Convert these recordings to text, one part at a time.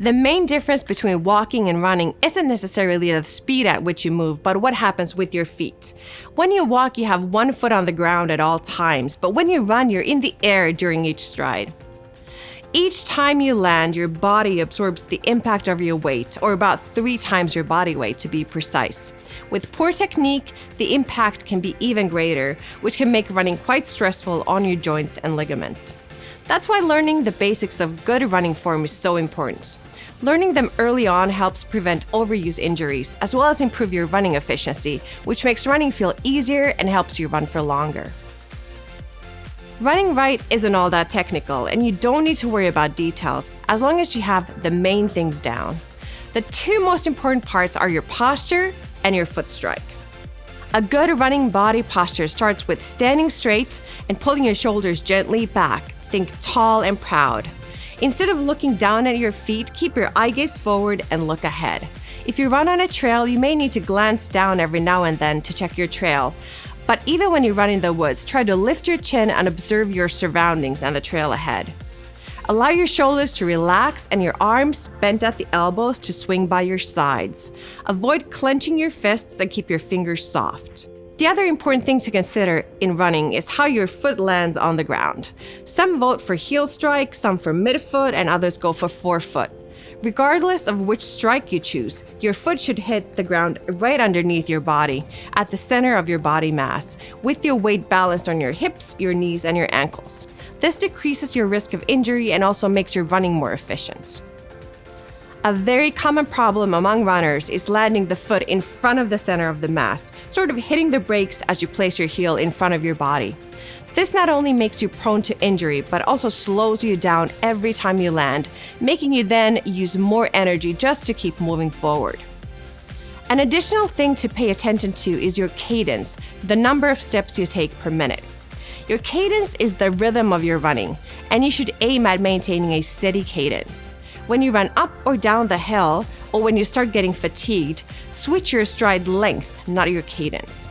The main difference between walking and running isn't necessarily the speed at which you move, but what happens with your feet. When you walk, you have one foot on the ground at all times, but when you run, you're in the air during each stride. Each time you land, your body absorbs the impact of your weight, or about 3 times your body weight to be precise. With poor technique, the impact can be even greater, which can make running quite stressful on your joints and ligaments. That's why learning the basics of good running form is so important. Learning them early on helps prevent overuse injuries, as well as improve your running efficiency, which makes running feel easier and helps you run for longer. Running right isn't all that technical, and you don't need to worry about details, as long as you have the main things down. The 2 most important parts are your posture and your foot strike. A good running body posture starts with standing straight and pulling your shoulders gently back. Think tall and proud. Instead of looking down at your feet, keep your eye gaze forward and look ahead. If you run on a trail, you may need to glance down every now and then to check your trail. But even when you run in the woods, try to lift your chin and observe your surroundings and the trail ahead. Allow your shoulders to relax and your arms, bent at the elbows, to swing by your sides. Avoid clenching your fists and keep your fingers soft. The other important thing to consider in running is how your foot lands on the ground. Some vote for heel strike, some for midfoot, and others go for forefoot. Regardless of which strike you choose, your foot should hit the ground right underneath your body, at the center of your body mass, with your weight balanced on your hips, your knees, and your ankles. This decreases your risk of injury and also makes your running more efficient. A very common problem among runners is landing the foot in front of the center of the mass, sort of hitting the brakes as you place your heel in front of your body. This not only makes you prone to injury, but also slows you down every time you land, making you then use more energy just to keep moving forward. An additional thing to pay attention to is your cadence, the number of steps you take per minute. Your cadence is the rhythm of your running, and you should aim at maintaining a steady cadence. When you run up or down the hill, or when you start getting fatigued, switch your stride length, not your cadence.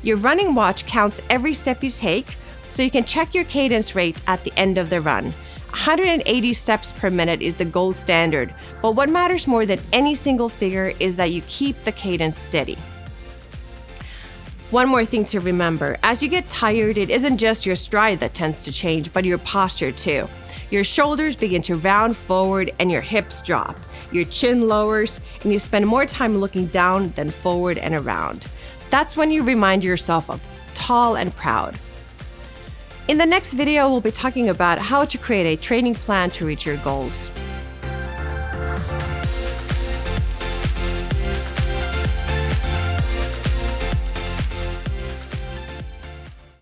Your running watch counts every step you take, so you can check your cadence rate at the end of the run. 180 steps per minute is the gold standard, but what matters more than any single figure is that you keep the cadence steady. One more thing to remember, as you get tired, it isn't just your stride that tends to change, but your posture too. Your shoulders begin to round forward and your hips drop. Your chin lowers and you spend more time looking down than forward and around. That's when you remind yourself of tall and proud. In the next video, we'll be talking about how to create a training plan to reach your goals.